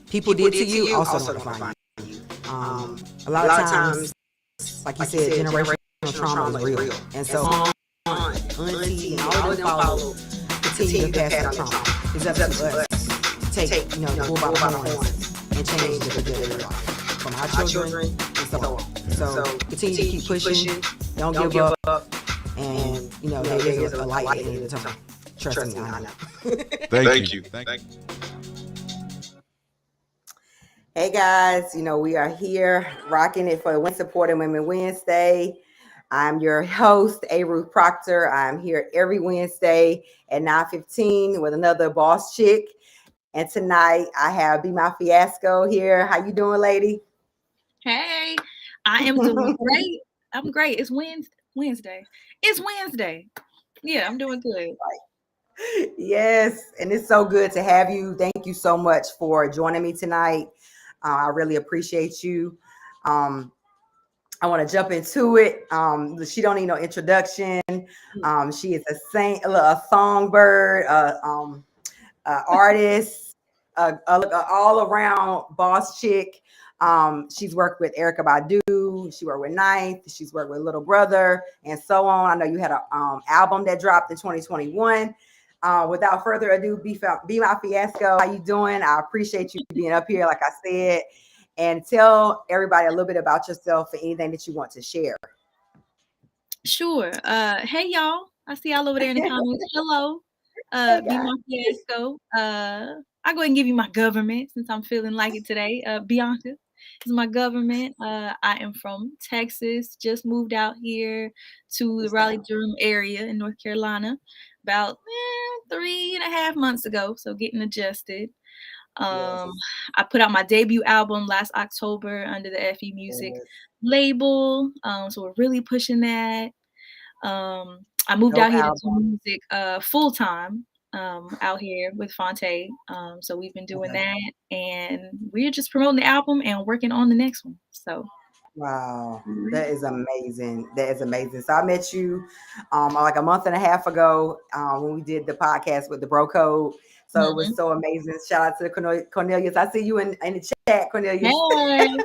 people did to you also don't define you. A lot of times, like you said, generational trauma is real. And so auntie and all of them follow, continue to pass that trauma. It's up to us to take, the bull by the horns and change the trajectory from our children and so on. So continue to keep pushing. Don't give up. And, there is a light at the end of the tunnel. Trust me, I know. Thank you. Hey guys, we are here rocking it for Supporting Women Wednesday. I'm your host, A Ruth Proctor. I'm here every Wednesday at 9:15 with another boss chick. And tonight I have BeMyFiasco here. How you doing, lady? Hey, I am doing great. I'm great. It's Wednesday. It's Wednesday. Yeah, I'm doing good. Yes, and it's so good to have you. Thank you so much for joining me tonight. I really appreciate you. I want to jump into it. She don't need no introduction. She is a songbird, artist, all around boss chick. She's worked with Erykah Badu. She worked with Ninth. She's worked with Little Brother and so on. I know you had an album that dropped in 2021. Without further ado, BeMyFiasco, how you doing? I appreciate you being up here, like I said, and tell everybody a little bit about yourself and anything that you want to share. Sure. Hey y'all, I see y'all over there in the comments. Hello, BeMyFiasco. I'll go ahead and give you my government since I'm feeling like it today. Bianca is my government. I am from Texas. Just moved out here to the Raleigh-Durham area in North Carolina about 3.5 months ago. So getting adjusted. I put out my debut album last October under the FE Music label. So we're really pushing that. I moved out here to do music full time out here with Fonte. So we've been doing that, and we're just promoting the album and working on the next one. So wow, that is amazing. So I met you like a month and a half ago when we did the podcast with the Bro Code. So it was so amazing. Shout out to Cornelius. I see you in the chat, Cornelius. Hey.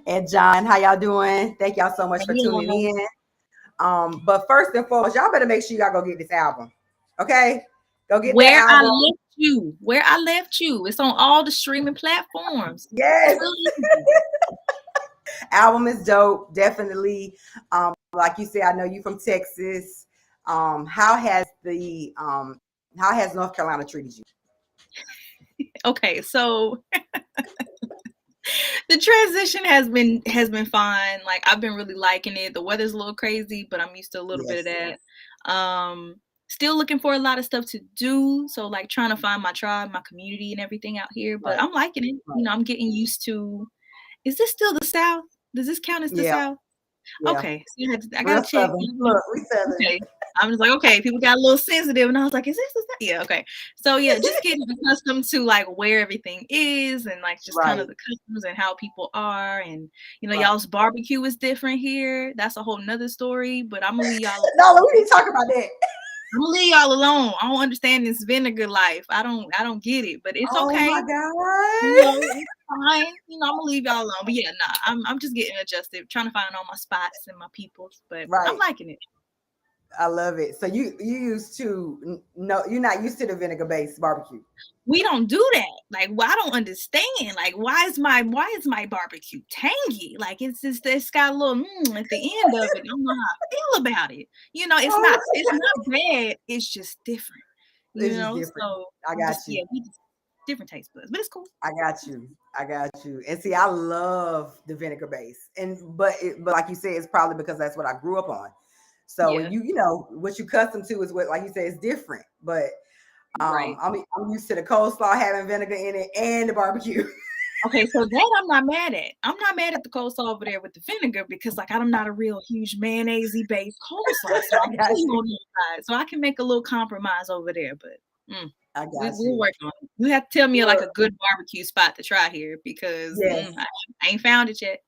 And John, how y'all doing? Thank y'all so much for tuning in. But first and foremost, y'all better make sure y'all go get this album. Okay? Go get Where that album. Where I left you. It's on all the streaming platforms. Yes. Album is dope. Definitely. Like you said, I know you from Texas. How has North Carolina treated you? Okay, so the transition has been fine. Like I've been really liking it. The weather's a little crazy, but I'm used to a little bit of that. Still looking for a lot of stuff to do. So like trying to find my tribe, my community and everything out here. But I'm liking it. I'm getting used to. Is this still the South? Does this count as the South? Yeah. Okay. So I gotta check. Look, we said okay. I'm just like, okay, people got a little sensitive, and I was like, is this? Yeah, okay. So yeah, just getting accustomed to like where everything is, and like just kind of the customs and how people are, and y'all's barbecue is different here. That's a whole nother story, but I'm gonna leave y'all. No, we need to talk about that. I'm gonna leave y'all alone. I don't understand this vinegar life. I don't get it, but it's okay. Oh my God. It's fine. I'm gonna leave y'all alone. But yeah, I'm just getting adjusted, trying to find all my spots and my peoples, but I'm liking it. I love it. So you used to you're not used to the vinegar-based barbecue. We don't do that. Like, I don't understand. Like, why is my barbecue tangy? Like, it's got a little at the end of it. I don't know how I feel about it. It's not bad. It's just different. It's just different. So I got you. Yeah, we just different taste buds, but it's cool. I got you. And see, I love the vinegar base, but like you said, it's probably because that's what I grew up on. So you know what you accustomed to is what, like you said, is different. But I'm used to the coleslaw having vinegar in it and the barbecue. Okay, so that I'm not mad at. I'm not mad at the coleslaw over there with the vinegar because like I'm not a real huge mayonnaise based coleslaw, so I'm on the side. So I can make a little compromise over there, but we'll work on it. You have to tell me like a good barbecue spot to try here because I ain't found it yet.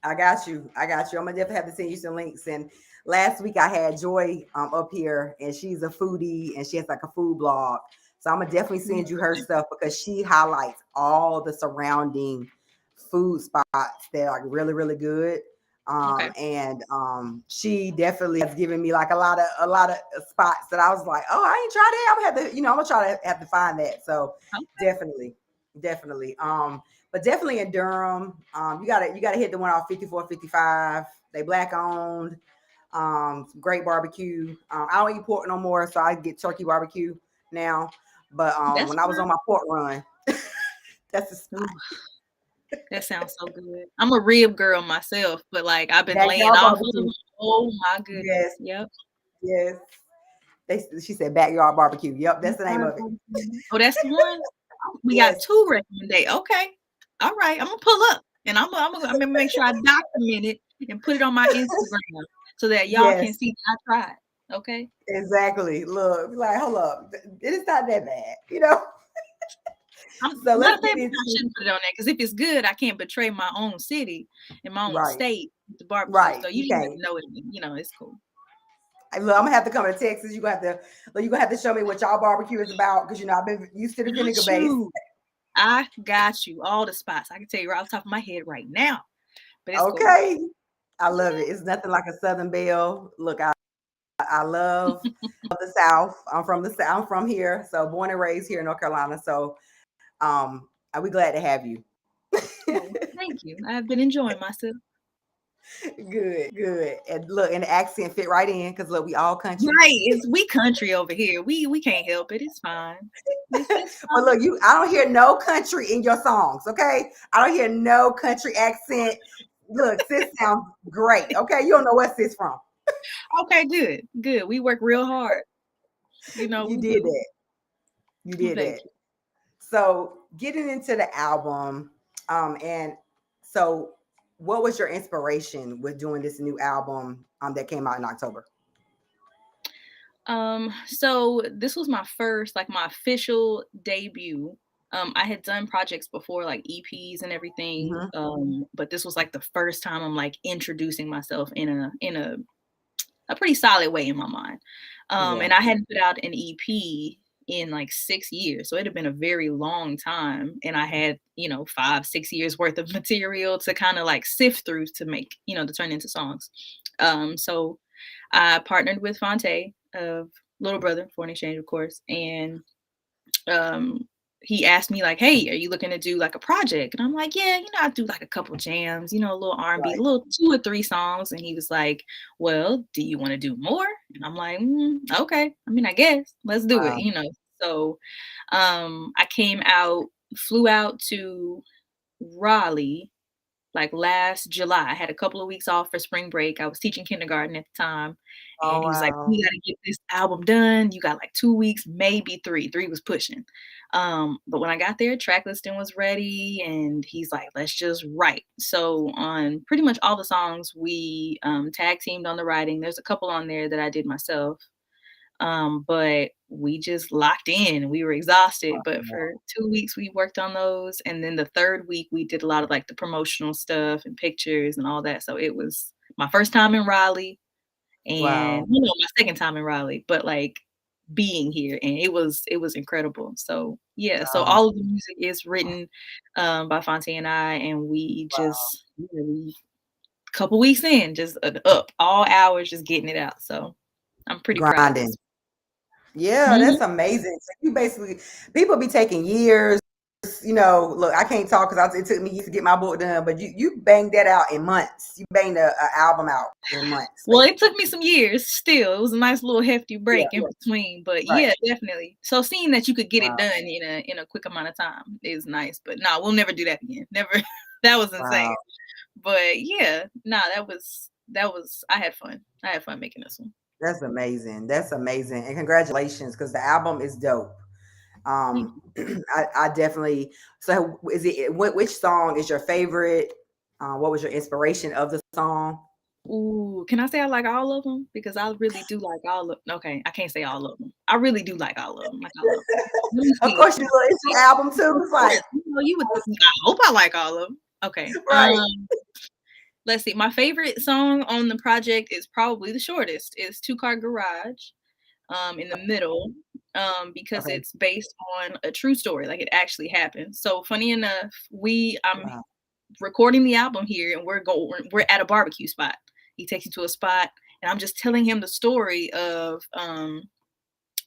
I got you. I'm gonna definitely have to send you some links. And last week I had Joy up here, and she's a foodie and she has like a food blog. So I'm gonna definitely send you her stuff because she highlights all the surrounding food spots that are really, really good. Okay. And she definitely has given me like a lot of spots that I was like, oh, I ain't tried that. I'm gonna have to, I'm gonna try to have to find that. So Okay. definitely. But definitely in Durham, you gotta hit the one off 5455. They Black owned. Great barbecue. I don't eat pork no more, so I get turkey barbecue now. But That's when I was fine. on my pork run, that's the spot. Ooh, that sounds so good. I'm a rib girl myself, but like I've been laying Backyard off of barbecue. them. Oh my goodness. Yes, Yep. yes. She said backyard barbecue. Yep, that's the name of it. Oh, that's the one. We got Yes, 2 recommendations. Okay. All right. I'm gonna pull up and I'm gonna make sure I document it and put it on my Instagram so that y'all can yes, see that I tried. Okay. exactly. Look, like, hold up. It is not that bad, So Matter let's of fact, get maybe into I shouldn't put it on there because if it's good, I can't betray my own city and my own right, state with the barbecue. right. So You you need to can't. know it. It's cool. Look, I'm gonna have to come to Texas. You're gonna have to show me what y'all barbecue is about because I've been used to the vinegar Got base. you. I got you. All the spots. I can tell you right off the top of my head right now. But it's cool. Okay, I love it. Yeah. It's nothing like a Southern Belle. Look, I love the South. I'm from the South. I'm from here, so born and raised here in North Carolina. So, are we glad to have you? Oh, thank you. I've been enjoying myself. Good. And look, and the accent fit right in because look, we all country. Right. We country over here. We can't help it. It's fine. It's But fine. look, I don't hear no country in your songs. Okay, I don't hear no country accent. Look, sis sounds great. Okay, you don't know what sis from. Okay, good. Good. We work real hard. You We did do. that. You Well, did thank that. you. So getting into the album, and so what was your inspiration with doing this new album that came out in October? So this was my first, like my official debut. I had done projects before, like EPs and everything. Mm-hmm. But this was like the first time I'm like introducing myself in a pretty solid way in my mind. Yeah. And I hadn't put out an EP in like 6 years. So it had been a very long time. And I had, 5, 6 years worth of material to kind of like sift through to make, to turn into songs. So I partnered with Fonte of Little Brother for an exchange, of course. And um he asked me like, hey, are you looking to do like a project? And I'm like, yeah, I do like a couple jams, a little R&B, a Right. little 2 or 3 songs. And he was like, well, do you want to do more? And I'm like, okay, I mean, I guess let's do it. Wow. So I flew out to Raleigh like last July. I had a couple of weeks off for spring break. I was teaching kindergarten at the time. Oh And he was like, wow. you got to get this album done. You got like 2 weeks, maybe 3. 3 was pushing. But when I got there, track listing was ready. And he's like, let's just write. So on pretty much all the songs, we tag teamed on the writing. There's a couple on there that I did myself. But we just locked in. We were exhausted, but for 2 weeks we worked on those. And then the third week we did a lot of like the promotional stuff and pictures and all that. So it was my first time in Raleigh and Wow. my second time in Raleigh, but like being here and it was incredible. So yeah, so Wow. all of the music is written by Fonte and I, and we Wow. just couple weeks in, just up all hours just getting it out. So I'm pretty proud of this. Grinding. Yeah, Mhm. that's amazing. So you basically, people be taking years. Look, I can't talk because it took me years to get my book done, but you banged that out in months. You banged a album out in months, Well, it basically. took me some years still. It was a nice little hefty Yeah, break in between, but right. yeah, definitely. So seeing that you could get it Wow. done in a quick amount of time is nice. But no, we'll never do that again. Never. That was insane. Wow. But yeah, no, that was I had fun. I had fun making this one. That's amazing. That's amazing. And congratulations, because the album is dope. Thank I definitely. So, which song is your favorite? What was your inspiration of the song? you. Ooh, can I say I like all of them? Because I really do like all of. Okay, I can't say all of them. I really do like all of them. Like I love them. Let me Of see. course, it's your album too. Of It's course, like you would. I hope I like all of them. Okay. right. Let's see. My favorite song on the project is probably the shortest. It's Two Car Garage. In the middle. because Okay. it's based on a true story, like it actually happened. So funny enough, I'm Wow. recording the album here, and we're at a barbecue spot. He takes me to a spot, and I'm just telling him the story of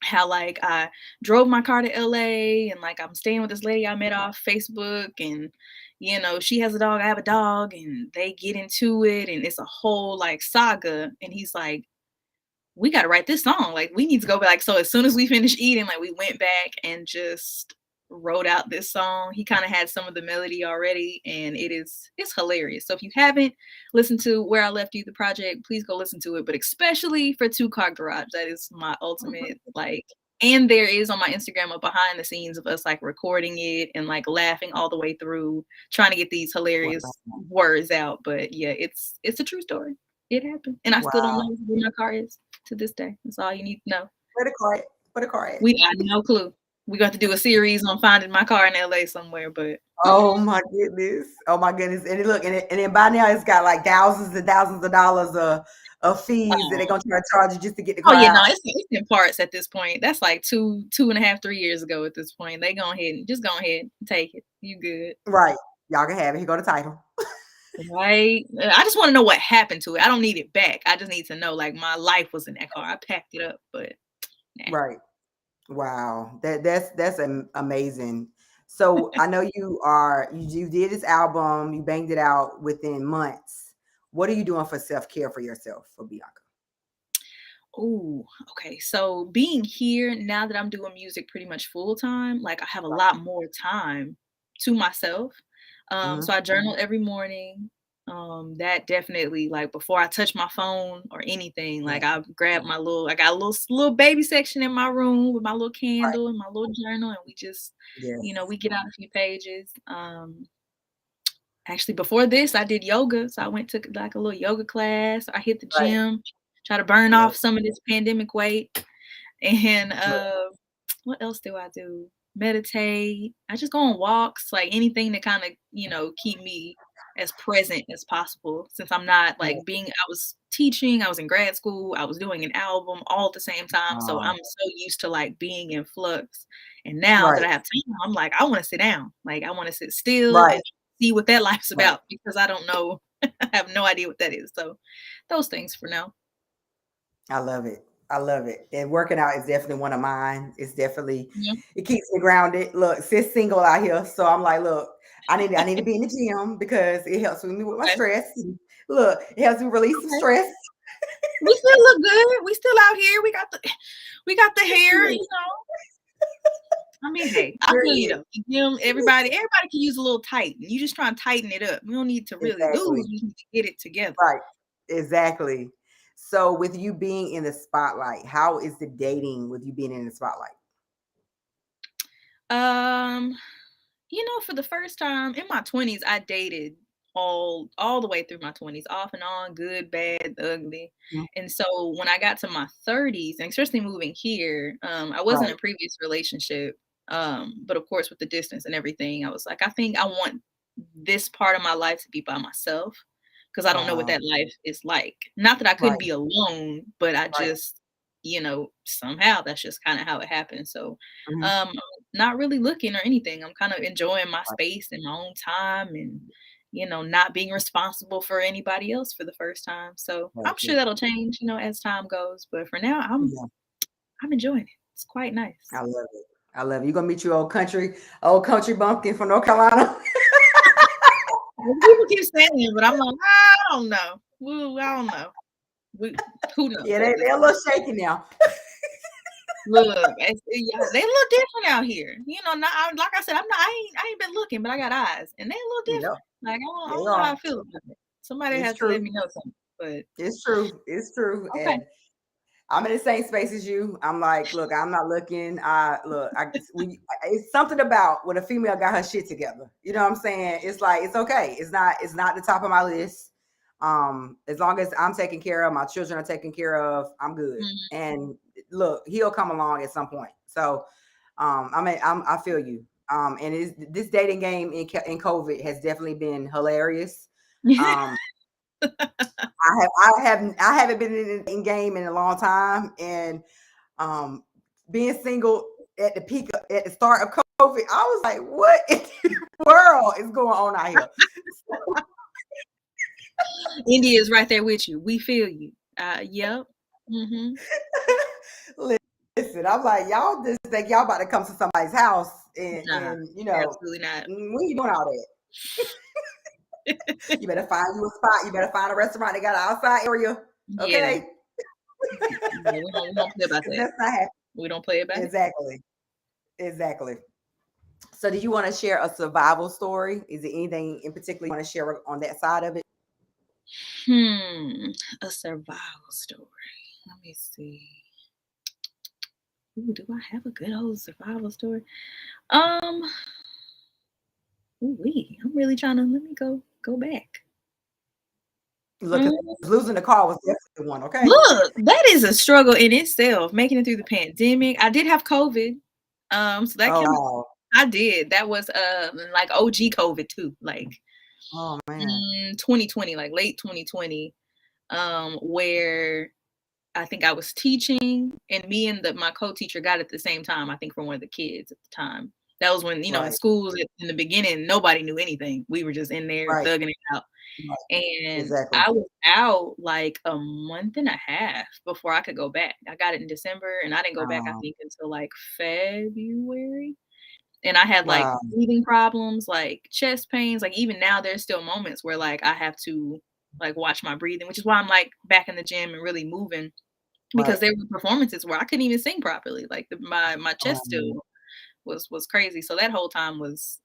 how like I drove my car to LA, and like I'm staying with this lady I met off Facebook, and she has a dog, I have a dog, and they get into it, and it's a whole like saga. And he's like, we got to write this song. Like, we need to go back. So as soon as we finished eating, like we went back and just wrote out this song. He kind of had some of the melody already, and it's hilarious. So if you haven't listened to Where I Left You, the project, please go listen to it. But especially for Two Car Garage, that is my ultimate like. And there is on my Instagram a behind the scenes of us like recording it and like laughing all the way through, trying to get these hilarious words out. But yeah, it's a true story. It happened, and I still don't know where my car is to this day. That's all you need to know. Where the car at? We got no clue. We got to do a series on finding my car in LA somewhere, but Oh my goodness. Oh my goodness. And look, and then by now it's got like thousands and thousands of dollars of fees that they're gonna try to charge you just to get the car yeah, no, out. it's in parts at this point. That's like 2.5, 3 years ago at this point. They go ahead and take it. You good. Right. Y'all can have it. Here go the title. Right. I just want to know what happened to it. I don't need it back. I just need to know like my life was in that car. I packed it up, but nah. Right. Wow. That's amazing. So I know you did this album, you banged it out within months. What are you doing for self-care for yourself, for Bianca? Oh, okay. So being here now that I'm doing music pretty much full time, like I have a lot more time to myself. So I journal every morning. That definitely, like before I touch my phone or anything, like I grab I got a little baby section in my room with my little candle and my little journal, and we just, we get out a few pages. Actually, before this, I did yoga. So I went to like a little yoga class. I hit the gym, try to burn off some of this pandemic weight. And what else do I do? Meditate. I just go on walks, like anything to kind of, keep me as present as possible. Since I'm not like I was teaching, I was in grad school, I was doing an album all at the same time. So I'm so used to like being in flux. And now that I have time, I'm like, I want to sit down. Like I want to sit still and see what that life's about, because I don't know. I have no idea what that is. So those things for now. I love it. I love it. And working out is definitely one of mine. It's definitely, Yeah. it keeps me grounded. Look, sis single out here. So I'm like, look, I need to be in the gym because it helps me with my stress. Look, it helps me release some stress. We still look good. We still out here. We got the hair, I mean, hey, I feel you though. Everybody can use a little tighten. You just try and tighten it up. We don't need to really lose. We need to get it together. Right. Exactly. So with you being in the spotlight, how is the dating with you being in the spotlight? For the first time in my 20s, I dated all the way through my 20s, off and on, good, bad, ugly. And so when I got to my 30s, and especially moving here, I was in a previous relationship. But of course with the distance and everything, I was like, I think I want this part of my life to be by myself, because I don't know what that life is like. Not that I couldn't be alone, but I just, somehow that's just kind of how it happened. So not really looking or anything. I'm kind of enjoying my space and my own time, and not being responsible for anybody else for the first time. So I'm sure that'll change, as time goes. But for now, I'm enjoying it. It's quite nice. I love it. I love it. You're gonna meet your old country bumpkin from North Carolina. People keep saying it, but I'm like, I don't know. I don't know. Who knows? Yeah, they're a little shaky now. Look, they look different out here. Like I said, I ain't been looking, but I got eyes, and they a little different. Like I don't know how I feel about it. Somebody has to let me know something. But it's true. It's true. Okay. And I'm in the same space as you. I'm like, look, I'm not looking. It's something about when a female got her shit together. You know what I'm saying? It's like, it's okay. It's not the top of my list. As long as I'm taken care of, my children are taken care of, I'm good. And look, he'll come along at some point. So, I feel you. And this dating game in COVID has definitely been hilarious. I haven't been in game in a long time, and being single at the start of COVID, I was like, what in the world is going on out here? India is right there with you. We feel you. Yep. Mm-hmm. Listen, I'm like, y'all just think y'all about to come to somebody's house and, Nah, you know, absolutely not. what are you doing all that? You better find you a spot. You better find a restaurant that got an outside area. Okay. Yeah, we don't play about that. That's not happening. We don't play about Exactly. So do you want to share a survival story? Is there anything in particular you want to share on that side of it? A survival story. Let me see. Ooh, do I have a good old survival story? I'm really trying to let me go back. Look, losing the car was definitely one, okay? Look, that is a struggle in itself, making it through the pandemic. I did have COVID. So that wow. I did. That was like OG COVID too. Like Oh man. 2020, like late 2020, where I think I was teaching and me and my co-teacher got it at the same time, I think from one of the kids at the time. That was when, in schools in the beginning, nobody knew anything. We were just in there thugging it out. Right. And Exactly. I was out like a month and a half before I could go back. I got it in December and I didn't go back, I think, until like February. And I had like breathing problems, like chest pains. Like even now, there's still moments where like I have to like watch my breathing, which is why I'm like back in the gym and really moving. Because there were performances where I couldn't even sing properly. Like my chest still was crazy. So that whole time was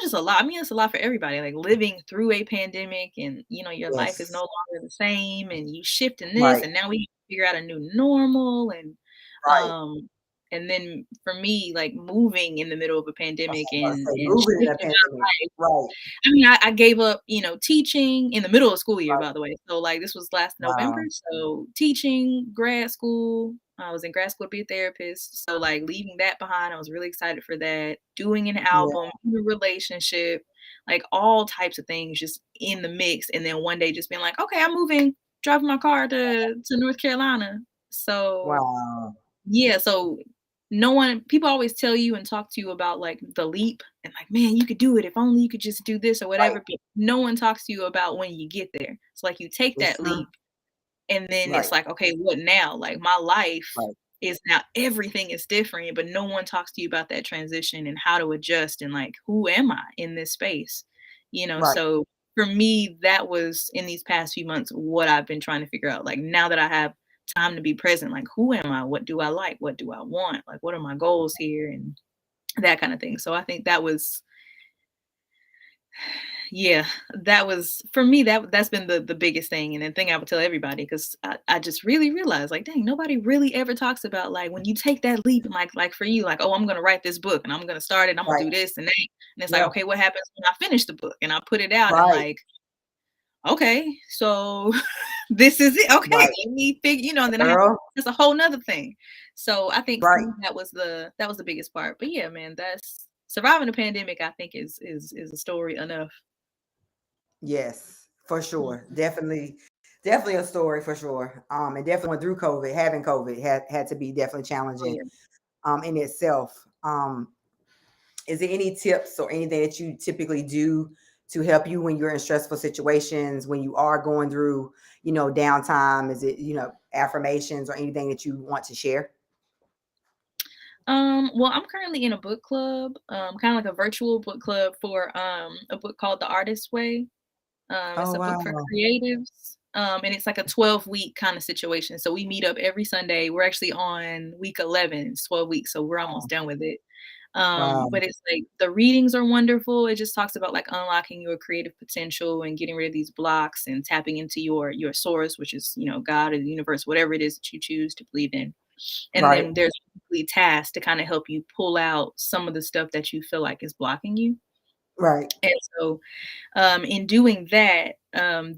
just a lot. I mean, it's a lot for everybody. Like living through a pandemic, and your life is no longer the same, and you shifting this, and now we figure out a new normal, and then for me, like moving in the middle of a pandemic and moving in a shifting my pandemic. life. Right. I mean, I gave up, teaching in the middle of school year, by the way. So like this was last November. So teaching, grad school. I was in grad school to be a therapist. So like leaving that behind, I was really excited for that. Doing an album, a relationship, like all types of things just in the mix. And then one day just being like, okay, I'm moving, driving my car to North Carolina. So yeah, so people always tell you and talk to you about like the leap and like, man, you could do it if only you could just do this or whatever. But no one talks to you about when you get there. So like you take that leap and then it's like, okay, what now? Like my life is now everything is different, but no one talks to you about that transition and how to adjust and like, who am I in this space? So for me, that was in these past few months, what I've been trying to figure out. Like now that I have time to be present, like who am I? What do I like? What do I want? Like what are my goals here? And that kind of thing. So I think that was, that was for me, that's been the biggest thing. And the thing I would tell everybody, because I just really realized like, dang, nobody really ever talks about like when you take that leap and like for you, like, oh, I'm gonna write this book and I'm gonna start it, I'm gonna do this and that. And it's like, okay, what happens when I finish the book and I put it out and like, okay, so this is it. Okay, let me figure, and then that's a whole nother thing. So I think for me, that was the biggest part. But yeah, man, that's surviving the pandemic. I think is a story enough. Yes, for sure. Definitely a story for sure. And definitely went through COVID. Having COVID had to be definitely challenging in itself. Is there any tips or anything that you typically do to help you when you're in stressful situations, when you are going through, downtime? Is it, affirmations or anything that you want to share? Well, I'm currently in a book club, kind of like a virtual book club for a book called The Artist's Way. It's a book for creatives. And it's like a 12-week kind of situation. So we meet up every Sunday. We're actually on week 11. It's 12 weeks, so we're almost done with it. But it's like the readings are wonderful. It just talks about like unlocking your creative potential and getting rid of these blocks and tapping into your source, which is, God or the universe, whatever it is that you choose to believe in. And then there's weekly tasks to kind of help you pull out some of the stuff that you feel like is blocking you. And so in doing that,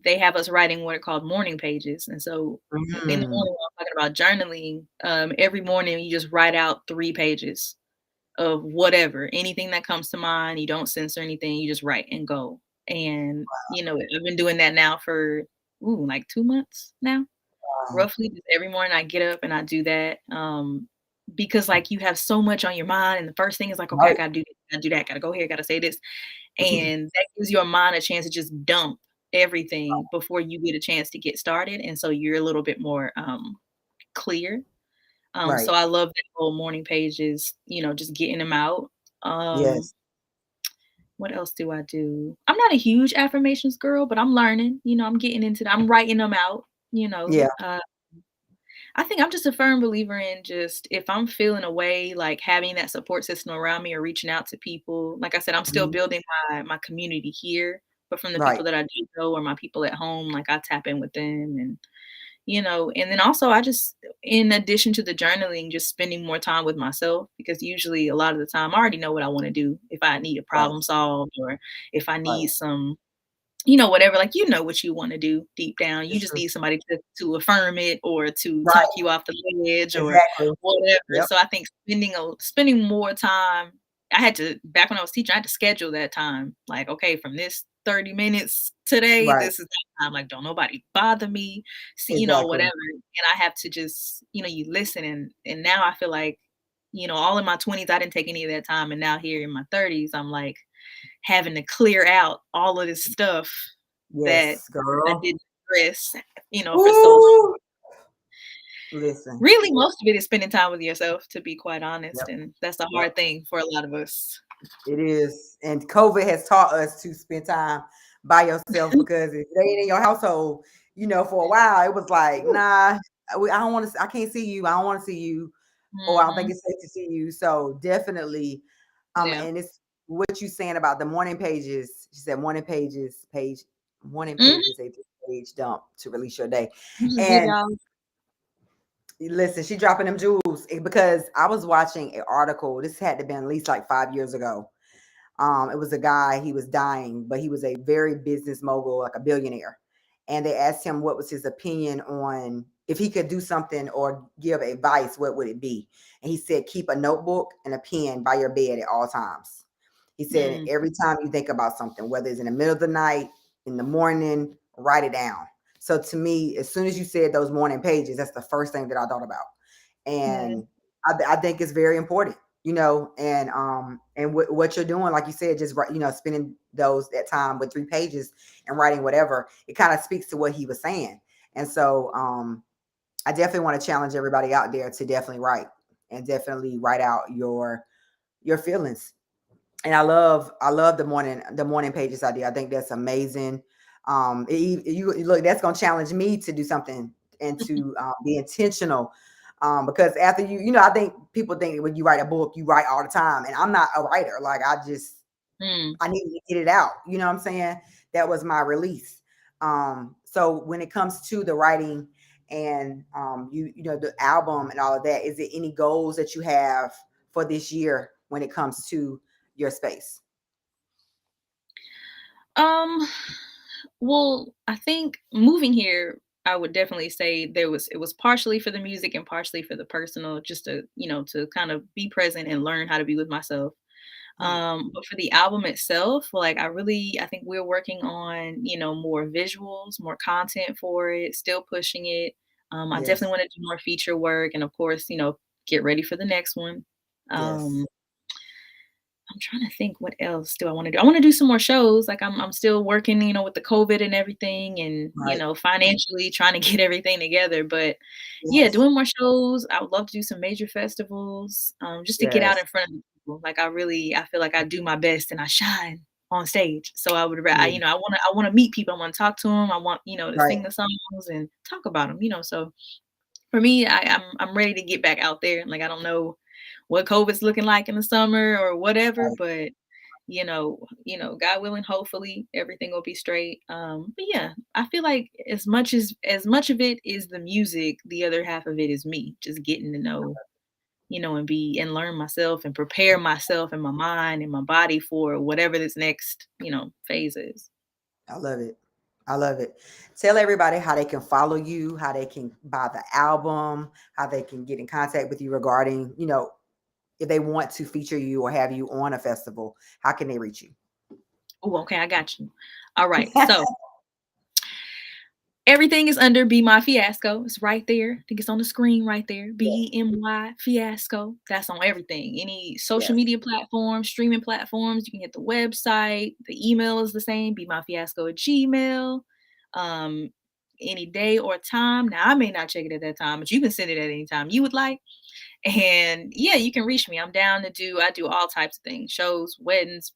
they have us writing what are called morning pages. And so in the morning, I'm talking about journaling. Every morning, you just write out 3 pages of whatever, anything that comes to mind. You don't censor anything. You just write and go. And, I've been doing that now for, like 2 months now, roughly. Just every morning I get up and I do that. because like you have so much on your mind, and the first thing is like, okay, I Right. gotta do this, gotta do that, gotta go here, gotta say this, and that gives your mind a chance to just dump everything before you get a chance to get started, and so you're a little bit more clear. So Right. I love that whole morning pages, just getting them out. Um, Yes. what else do I do? I'm not a huge affirmations girl, but I'm learning. I'm getting into that. I'm writing them out. You know, Yeah. uh, I think I'm just a firm believer in just if I'm feeling away, like having that support system around me or reaching out to people. Like I said, I'm still Mhm. building my community here, but from the people Right. that I do know or my people at home, like I tap in with them and then also I just in addition to the journaling, just spending more time with myself because usually a lot of the time I already know what I want to do if I need a Right. problem solved or if I need Right. some whatever, like, what you wanna do deep down. You It's just true. need somebody to affirm it or to talk Right. you off the ledge or Exactly. whatever. Yep. So I think spending more time I had to back when I was teaching, I had to schedule that time. Like, okay, from this 30 minutes today, Right. this is that time. Like, don't nobody bother me, see, Exactly. whatever. And I have to just, you listen and now I feel like, all in my 20s, I didn't take any of that time. And now here in my 30s, I'm like having to clear out all of this stuff that Yes, I girl. didn't address, for so long. Ooh. Listen. Really, most of it is spending time with yourself, to be quite honest, Yep. and that's a Yep. hard thing for a lot of us. It is. And COVID has taught us to spend time by yourself because if they ain't in your household, for a while, it was like, nah, I don't want to, I can't see you. I don't want to see you. Or I don't think Mhm. it's safe to see you. So definitely, Yeah. and it's what you saying about the morning pages. She said morning Mhm. pages, a page dump to release your day. Just give And y'all listen, she dropping them jewels because I was watching an article. This had to have been at least like 5 years ago. It was a guy, he was dying, but he was a very business mogul, like a billionaire. And they asked him what was his opinion on if he could do something or give advice, what would it be? And he said, keep a notebook and a pen by your bed at all times. He said, mm, every time you think about something, whether it's in the middle of the night, in the morning, write it down. So to me, as soon as you said those morning pages, that's the first thing that I thought about. yeah, And I think it's very important, and what you're doing, like you said, just spending that time with 3 pages and writing whatever, it kind of speaks to what he was saying. And so I definitely want to challenge everybody out there to definitely write and definitely write out your feelings. And I love the morning pages idea. I think that's amazing. You look, that's gonna challenge me to do something and to be intentional. Because after I think people think when you write a book, you write all the time, and I'm not a writer. Like mm. I need to get it out. You know what I'm saying? That was my release. So when it comes to the writing and the album and all of that, is there any goals that you have for this year when it comes to your space? Um, well, I think moving here, I would definitely say it was partially for the music and partially for the personal, just to kind of be present and learn how to be with myself. Mm. But for the album itself, like I think we're working on, more visuals, more content for it, still pushing it. I definitely Yes. want to do more feature work and of course, get ready for the next one. Um, Yes. I'm trying to think what else do I want to do? I want to do some more shows. Like I'm still working, with the COVID and everything and, Right. financially trying to get everything together. But yeah, Yes. doing more shows. I would love to do some major festivals, just to get out Yes. in front of people. Like I feel like I do my best and I shine on stage. So Yeah. I want to meet people. I want to talk to them. I want, to Right. sing the songs and talk about them. So for me, I'm ready to get back out there. Like I don't know what COVID's looking like in the summer or whatever, Right. but God willing, hopefully everything will be straight. But yeah, I feel like as much of it is the music, the other half of it is me, just getting to know, and be and learn myself and prepare myself and my mind and my body for whatever this next, phase is. I love it. I love it. Tell everybody how they can follow you, how they can buy the album, how they can get in contact with you regarding, if they want to feature you or have you on a festival, how can they reach you? Oh, okay, I got you. All right. So Everything is under BeMyFiasco. It's right there. I think it's on the screen right there. BEMY Fiasco. That's on everything. Any social media platforms, streaming platforms. You can hit the website. The email is the same. BeMyFiasco@gmail. Any day or time. Now I may not check it at that time, but you can send it at any time you would like. And yeah, you can reach me. I'm down to I do all types of things, shows, weddings,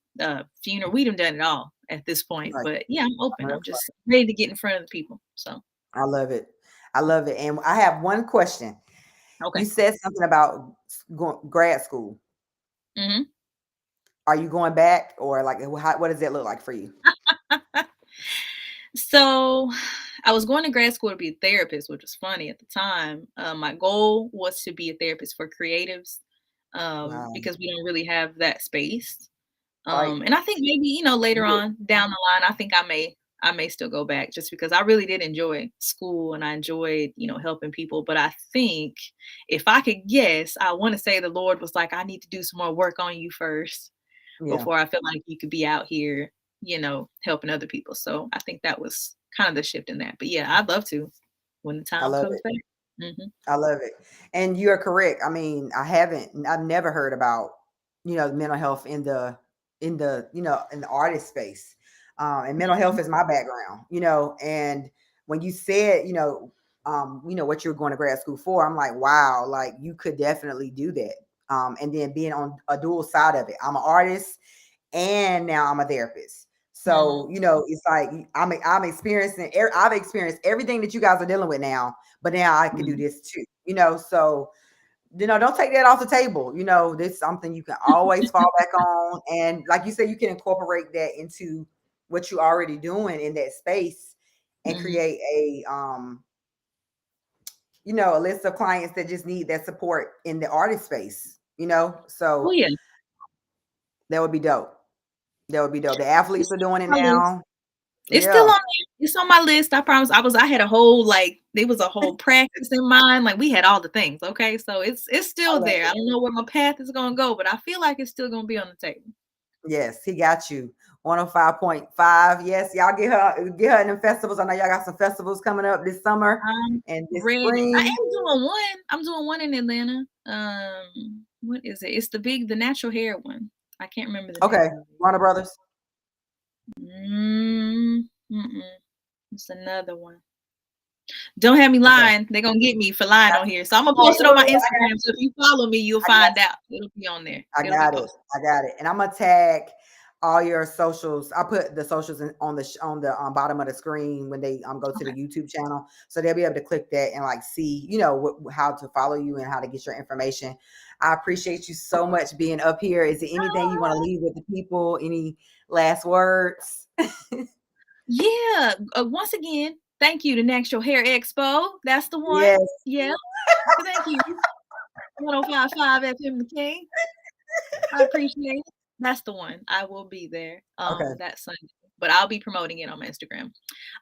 funeral. We done it all at this point. Right. But yeah, I'm open. That's I'm just ready to get in front of the people. So I love it. I love it. And I have one question. okay. You said something about grad school. Mm-hmm. Are you going back, or like what does that look like for you? So I was going to grad school to be a therapist, which was funny at the time. My goal was to be a therapist for creatives Wow. because we don't really have that space. Right. And I think maybe, later on down the line, I think I may still go back just because I really did enjoy school and I enjoyed, helping people. But I think if I could guess, I want to say the Lord was like, I need to do some more work on you first before I feel like you could be out here, helping other people. So I think that was kind of the shift in that. But yeah, I'd love to when the time comes back. Mm-hmm. I love it. And you're correct. I mean, I've never heard about, mental health in the, in the artist space. And mental health is my background, and when you said, what you're going to grad school for, I'm like, wow, like you could definitely do that. And then being on a dual side of it, I'm an artist and now I'm a therapist. So, it's like I've experienced everything that you guys are dealing with now, but now I can do this too, so, don't take that off the table. This is something you can always fall back on. And like you said, you can incorporate that into what you're already doing in that space and create a a list of clients that just need that support in the artist space, so Oh, yeah. that would be dope. That would be dope. The athletes are doing it now. It's still on there. It's on my list. I promise. I had a whole there was a whole practice in mind. Like we had all the things. Okay, so it's still there. I don't know where my path is gonna go, but I feel like it's still gonna be on the table. Yes, he got you. 105.5. Yes, y'all get her in the festivals. I know y'all got some festivals coming up this summer and this spring. I am doing one. I'm doing one in Atlanta. What is it? It's the natural hair one. I can't remember the name. Okay, Warner Brothers. It's another one. Don't have me lying. They're gonna get me for lying on here. So I'm gonna post it on my Instagram. So if you follow me, you'll find out. It'll be on there. I got it. And I'm gonna tag all your socials. I put the socials on the bottom of the screen when they go to the YouTube channel, so they'll be able to click that and like see, how to follow you and how to get your information. I appreciate you so much being up here. Is there anything you want to leave with the people? Any last words? Yeah. Once again, thank you to Natural Hair Expo. That's the one. Yes. Yeah. Thank you. 105.5 FM the King. I appreciate it. That's the one. I will be there that Sunday, but I'll be promoting it on my Instagram.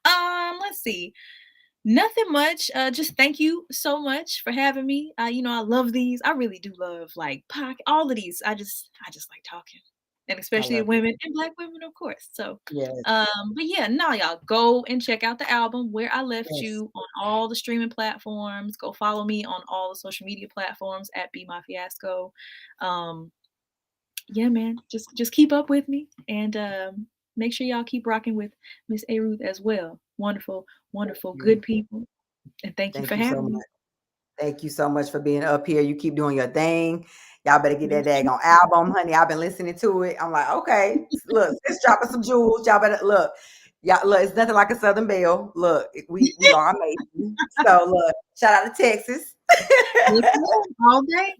Let's see. Nothing much. Just thank you so much for having me. I love these. I really do love all of these. I just like talking, and especially women and Black women, of course. So, but yeah, now y'all go and check out the album Where I Left You on all the streaming platforms. Go follow me on all the social media platforms at BeMyFiasco. Yeah, man, just keep up with me and make sure y'all keep rocking with Miss A Ruth as well. Wonderful, good people. And thank you for having me. Thank you so much for being up here. You keep doing your thing. Y'all better get that daggone album, honey. I've been listening to it. I'm like, okay, look, it's dropping some jewels. Y'all better look. Y'all look, it's nothing like a Southern Belle. Look, we are amazing. So look, shout out to Texas. All day.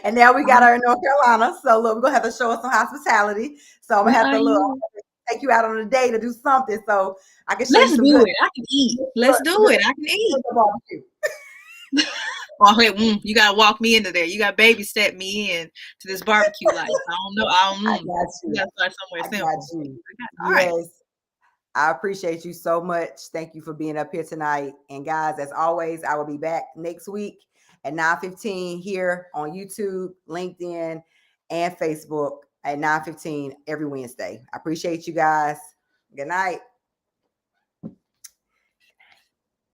And now we got her in North Carolina. So look, we're gonna have to show us some hospitality. So I'm gonna have to take you out on a day to do something so I can show you some good. I can eat. Let's do it. I can eat. Oh, wait, you gotta walk me into there. You got baby step me in to this barbecue life. I don't know. I got you. You gotta start somewhere simple. All right. I appreciate you so much. Thank you for being up here tonight. And guys, as always, I will be back next week at 9:15 here on YouTube, LinkedIn, and Facebook at 9:15 every Wednesday. I appreciate you guys. Good night.